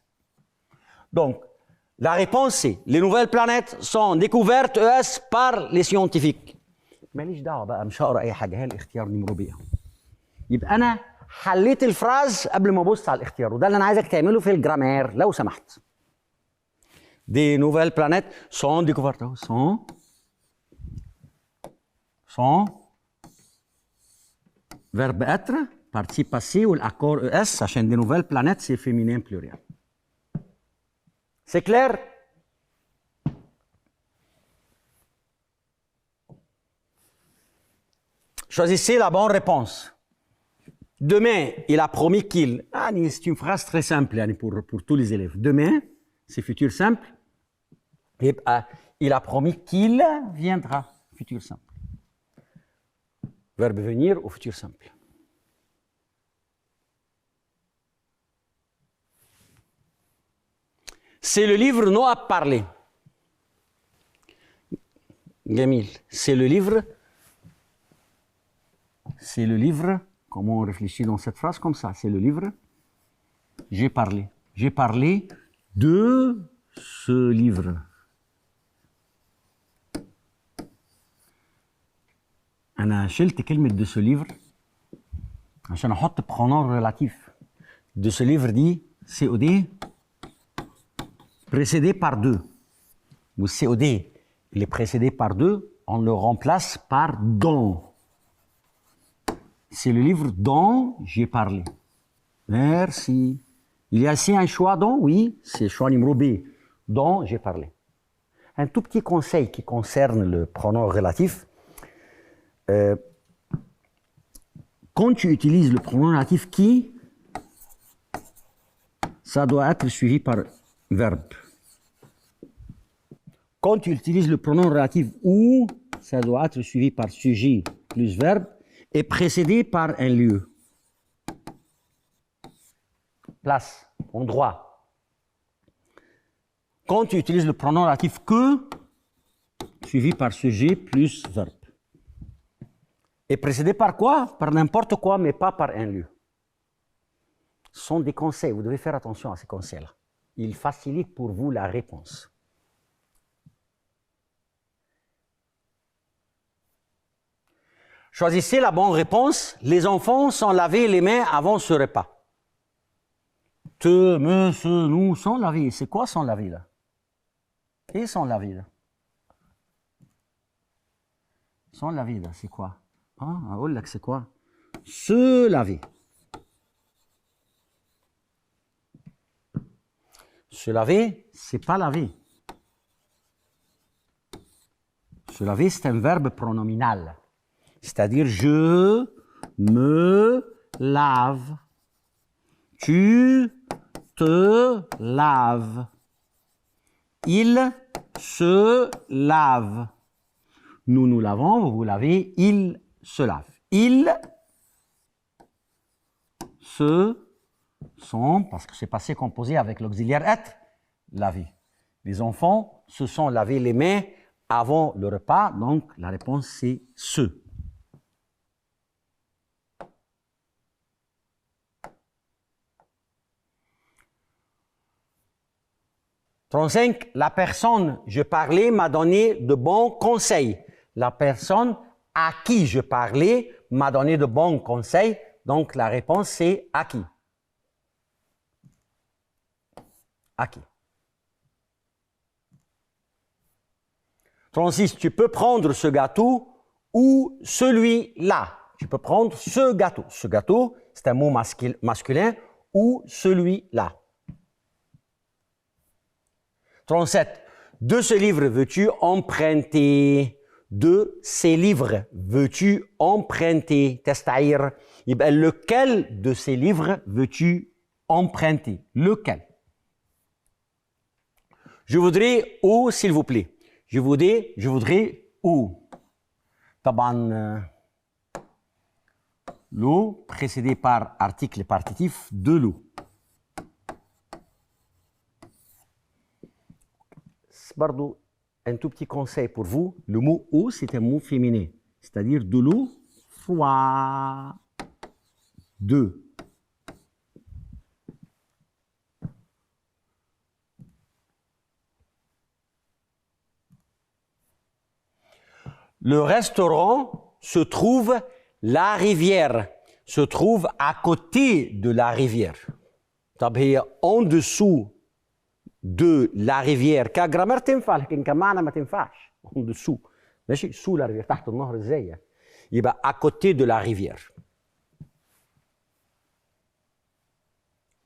Donc, la réponse c'est les nouvelles planètes sont découvertes ES par les scientifiques. ماليش دعوه بقى مش هقرا اي حاجه هي الاختيار نمره ب. يبقى انا حليت الفراز قبل ما ابص على الاختيار وده اللي انا عايزك تعمله في الجرامير لو سمحت. Des nouvelles planètes sont découvertes. Sont verbe être, participe passé ou l'accord ES عشان des nouvelles planètes c'est féminin pluriel. C'est clair? Choisissez la bonne réponse. Demain, il a promis qu'il... c'est une phrase très simple pour tous les élèves. Demain, c'est futur simple. Et, il a promis qu'il viendra. Futur simple. Verbe venir au futur simple. C'est le livre Noah parlé. Gamil, c'est le livre... C'est le livre, comment on réfléchit dans cette phrase comme ça, c'est le livre, j'ai parlé. J'ai parlé de ce livre. أنا شلت كلمة de ce livre عشان أحط pronom relatif. De ce livre dit COD précédé par deux. Ou COD, il est précédé par deux, on le remplace par dont. C'est le livre dont j'ai parlé. Merci. Il y a ici un choix dont? Oui, c'est le choix numéro B. Dont j'ai parlé. Un tout petit conseil qui concerne le pronom relatif. Quand tu utilises le pronom relatif qui, ça doit être suivi par verbe. Quand tu utilises le pronom relatif où, ça doit être suivi par sujet plus verbe et précédé par un lieu. Place, endroit. Quand tu utilises le pronom relatif que, suivi par sujet plus verbe. Et précédé par quoi? Par n'importe quoi, mais pas par un lieu. Ce sont des conseils, vous devez faire attention à ces conseils-là. Ils facilitent pour vous la réponse. Choisissez la bonne réponse. Les enfants sont lavés les mains avant ce repas. Te, me, se, nous, sont lavés. C'est quoi sont lavés là? Et sont lavés là? Sont lavés là, c'est quoi? Ah, oh là, c'est quoi? Se laver. Se laver, c'est pas laver. Se laver, c'est un verbe pronominal. C'est-à-dire, je me lave. Tu te laves. Il se lave. Nous nous lavons, vous vous lavez, il se lave. Ils se sont, parce que c'est passé composé avec l'auxiliaire être, lavé. Les enfants se sont lavés les mains avant le repas, donc la réponse c'est ce. « 35. La personne je parlais m'a donné de bons conseils. » La personne à qui je parlais m'a donné de bons conseils. Donc la réponse c'est à qui. À qui. 36. Tu peux prendre ce gâteau ou celui-là. Tu peux prendre ce gâteau. Ce gâteau, c'est un mot masculin ou celui-là. 37. De ce livre veux-tu emprunter? De ces livres veux-tu emprunter? Testaïr. Lequel de ces livres veux-tu emprunter? Lequel? Je voudrais où, s'il vous plaît? Je voudrais où? Taban, l'eau précédé par article partitif de l'eau. Bardo, un tout petit conseil pour vous. Le mot eau, c'est un mot féminin. C'est-à-dire de l'eau, froid, de. Le restaurant se trouve la rivière, se trouve à côté de la rivière. En dessous de la rivière كجرامير تنفع لكن كمعنى ما تنفعش en dessous ماشي sous la rivière تحت النهر ازاي يبقى à côté de la rivière.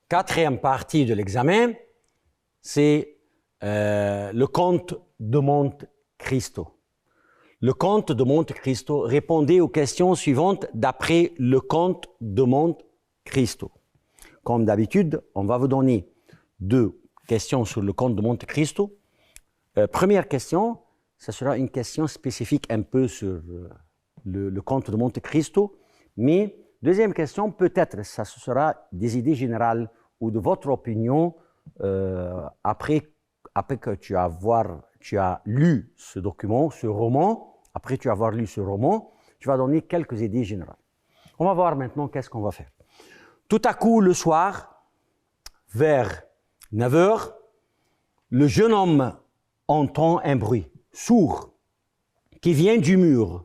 Quatrième partie de l'examen, c'est le comte de Monte Cristo. Le comte de Monte Cristo, répondez aux questions suivantes d'après le comte de Monte Cristo. Comme d'habitude, on va vous donner deux questions sur le comte de Monte Cristo. Première question, ce sera une question spécifique un peu sur le comte de Monte Cristo. Mais deuxième question, peut-être, ça sera des idées générales ou de votre opinion après que tu as lu ce document, ce roman. Après tu avoir lu ce roman, tu vas donner quelques idées générales. On va voir maintenant qu'est-ce qu'on va faire. Tout à coup, le soir, vers 9 heures, le jeune homme entend un bruit sourd qui vient du mur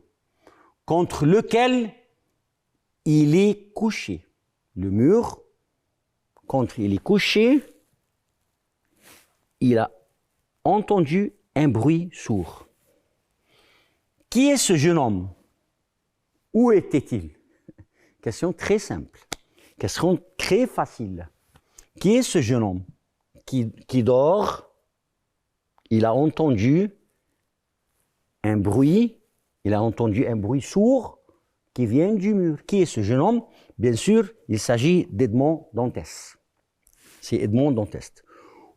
contre lequel il est couché. Le mur contre il est couché, il a entendu un bruit sourd. Qui est ce jeune homme? Où était-il? Question très simple, question très facile. Qui est ce jeune homme qui dort? il a entendu un bruit, sourd qui vient du mur. Qui est ce jeune homme? Bien sûr, il s'agit d'Edmond Dantès. C'est Edmond Dantès.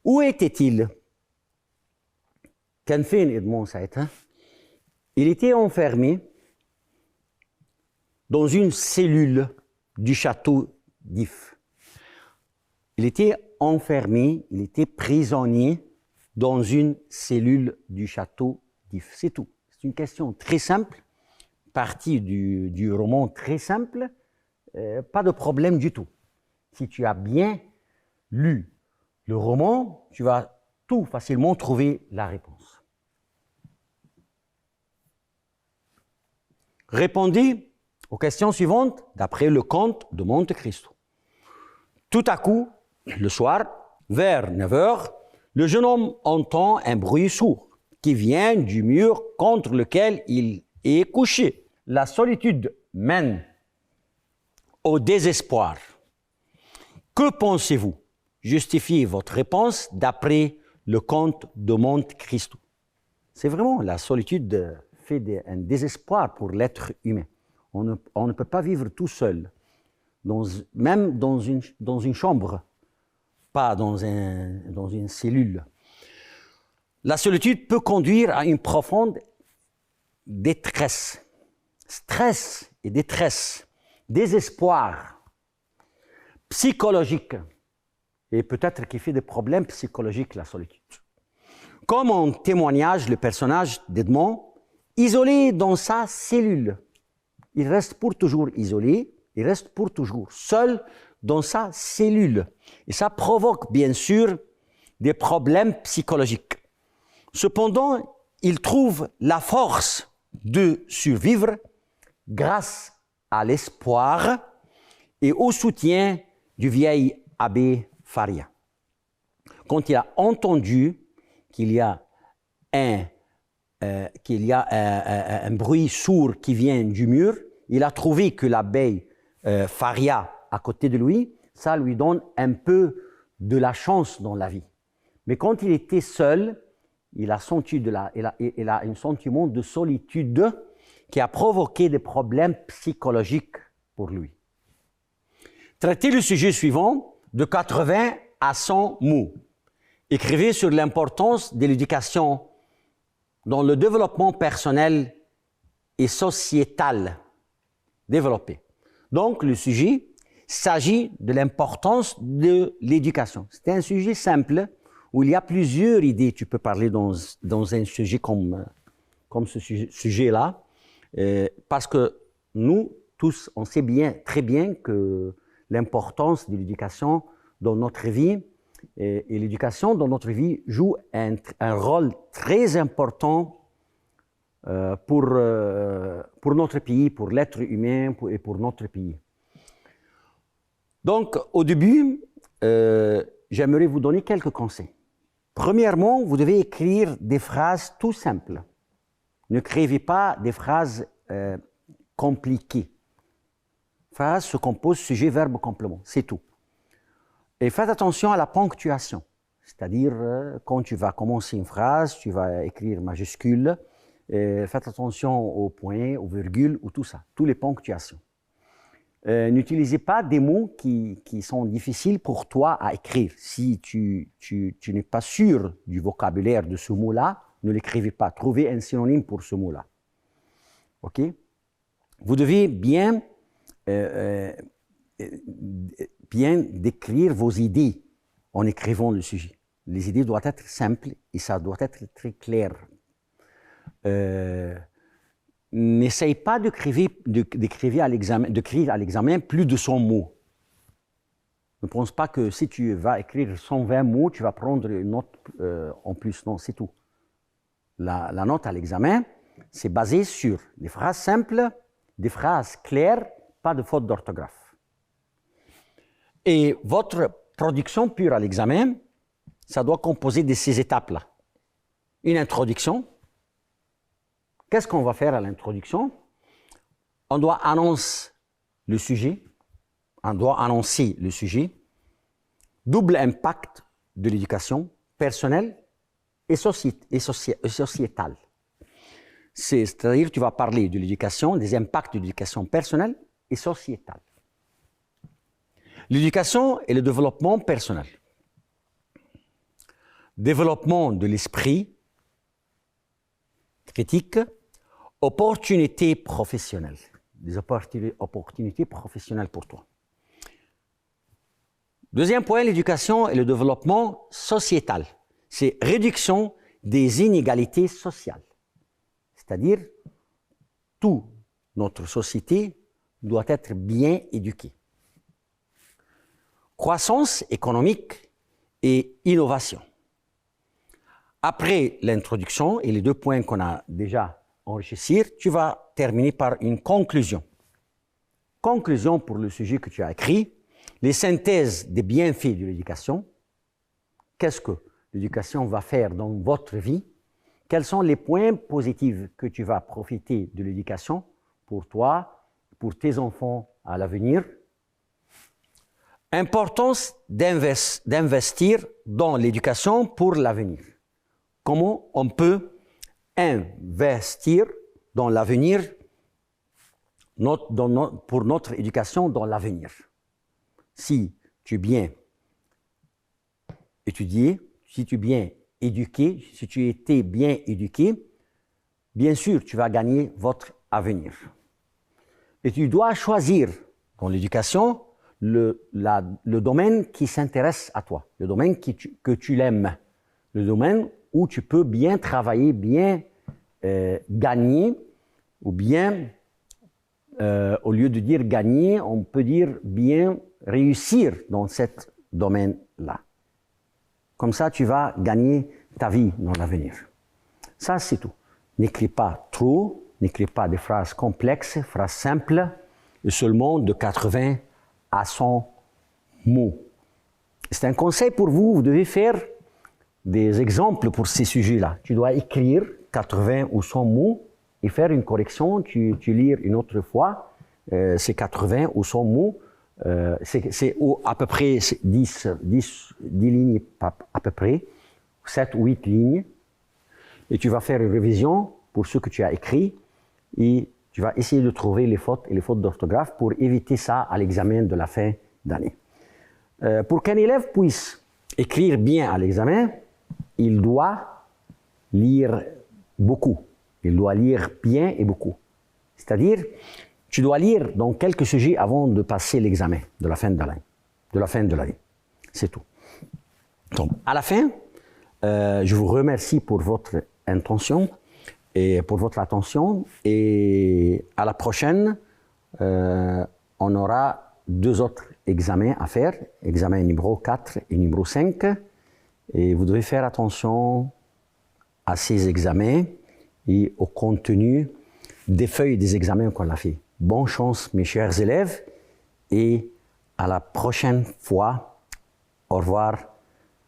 Où était-il? كان فين Edmond ساعتها? Il était enfermé dans une cellule du château d'If. Il était enfermé, il était prisonnier dans une cellule du château d'If. C'est tout. C'est une question très simple, partie du roman très simple, pas de problème du tout. Si tu as bien lu le roman, tu vas tout facilement trouver la réponse. Répondez aux questions suivantes d'après le conte de Monte Cristo. Tout à coup, le soir, vers 9 heures, le jeune homme entend un bruit sourd qui vient du mur contre lequel il est couché. La solitude mène au désespoir. Que pensez-vous? Justifiez votre réponse d'après le conte de Monte Cristo. C'est vraiment la solitude fait un désespoir pour l'être humain. On ne peut pas vivre tout seul, même dans une chambre, pas dans une cellule. La solitude peut conduire à une profonde détresse, stress et détresse, désespoir psychologique, et peut-être qu'il fait des problèmes psychologiques, la solitude. Comme en témoignage le personnage d'Edmond, isolé dans sa cellule. Il reste pour toujours isolé, il reste pour toujours seul dans sa cellule. Et ça provoque bien sûr des problèmes psychologiques. Cependant, il trouve la force de survivre grâce à l'espoir et au soutien du vieil abbé Faria. Quand il a entendu qu'il y a un bruit sourd qui vient du mur, il a trouvé que l'abbé Faria à côté de lui, ça lui donne un peu de la chance dans la vie. Mais quand il était seul, il a un sentiment de solitude qui a provoqué des problèmes psychologiques pour lui. Traitez le sujet suivant de 80 à 100 mots. Écrivez sur l'importance de l'éducation dans le développement personnel et sociétal développé. Donc, le sujet s'agit de l'importance de l'éducation. C'est un sujet simple où il y a plusieurs idées. Tu peux parler dans un sujet comme ce sujet-là, parce que nous, tous, on sait très bien que l'importance de l'éducation dans notre vie, et l'éducation dans notre vie joue un rôle très important pour notre pays, pour l'être humain et pour notre pays. Donc, au début, j'aimerais vous donner quelques conseils. Premièrement, vous devez écrire des phrases tout simples. N'écrivez pas des phrases compliquées. Phrase se compose sujet, verbe, complément, c'est tout. Et faites attention à la ponctuation, c'est-à-dire quand tu vas commencer une phrase, tu vas écrire majuscule, faites attention aux points, aux virgules, ou tout ça, toutes les ponctuations. N'utilisez pas des mots qui sont difficiles pour toi à écrire. Si tu n'es pas sûr du vocabulaire de ce mot-là, ne l'écrivez pas. Trouvez un synonyme pour ce mot-là. OK? Vous devez bien décrire vos idées en écrivant le sujet. Les idées doivent être simples et ça doit être très clair. N'essaye pas d'écrire à l'examen plus de 100 mots. Ne pense pas que si tu vas écrire 120 mots, tu vas prendre une note en plus. Non, c'est tout. La note à l'examen, c'est basé sur des phrases simples, des phrases claires, pas de faute d'orthographe. Et votre production pure à l'examen, ça doit composer de ces étapes-là. Une introduction. Qu'est-ce qu'on va faire à l'introduction? On doit annoncer le sujet. Double impact de l'éducation personnelle et sociétale. C'est-à-dire tu vas parler de l'éducation, des impacts de l'éducation personnelle et sociétale. L'éducation et le développement personnel. Développement de l'esprit critique, opportunités professionnelles. Des opportunités professionnelles pour toi. Deuxième point, l'éducation et le développement sociétal. C'est réduction des inégalités sociales. C'est-à-dire, toute notre société doit être bien éduquée. Croissance économique et innovation. Après l'introduction et les deux points qu'on a déjà enrichis, tu vas terminer par une conclusion. Conclusion pour le sujet que tu as écrit, les synthèses des bienfaits de l'éducation. Qu'est-ce que l'éducation va faire dans votre vie? Quels sont les points positifs que tu vas profiter de l'éducation pour toi, pour tes enfants à l'avenir? Importance d'investir dans l'éducation pour l'avenir. Comment on peut investir dans l'avenir, pour notre éducation dans l'avenir? Si tu es bien étudié, si tu es bien éduqué, si tu étais bien éduqué, bien sûr, tu vas gagner votre avenir. Et tu dois choisir dans l'éducation le domaine qui s'intéresse à toi, le domaine que tu l'aimes, le domaine où tu peux bien travailler, bien gagner, ou bien, au lieu de dire gagner, on peut dire bien réussir dans ce domaine-là. Comme ça, tu vas gagner ta vie dans l'avenir. Ça, c'est tout. N'écris pas trop, n'écris pas des phrases complexes, phrases simples, et seulement de 80 à 100 mots. C'est un conseil pour vous, vous devez faire des exemples pour ces sujets-là. Tu dois écrire 80 ou 100 mots et faire une correction, tu lis une autre fois, ces 80 ou 100 mots, c'est à peu près 10 lignes à peu près, 7 ou 8 lignes, et tu vas faire une révision pour ce que tu as écrit, et tu vas essayer de trouver les fautes et les fautes d'orthographe pour éviter ça à l'examen de la fin d'année. Pour qu'un élève puisse écrire bien à l'examen, il doit lire beaucoup. Il doit lire bien et beaucoup. C'est-à-dire, tu dois lire dans quelques sujets avant de passer l'examen de la fin de l'année. C'est tout. Donc, à la fin, je vous remercie pour votre intention et pour votre attention. Et à la prochaine, on aura 2 autres examens à faire, examen numéro 4 et numéro 5. Et vous devez faire attention à ces examens et au contenu des feuilles des examens qu'on a fait. Bonne chance, mes chers élèves, et à la prochaine fois. Au revoir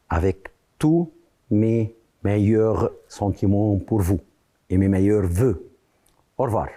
avec tous mes meilleurs sentiments pour vous et mes meilleurs vœux. Au revoir.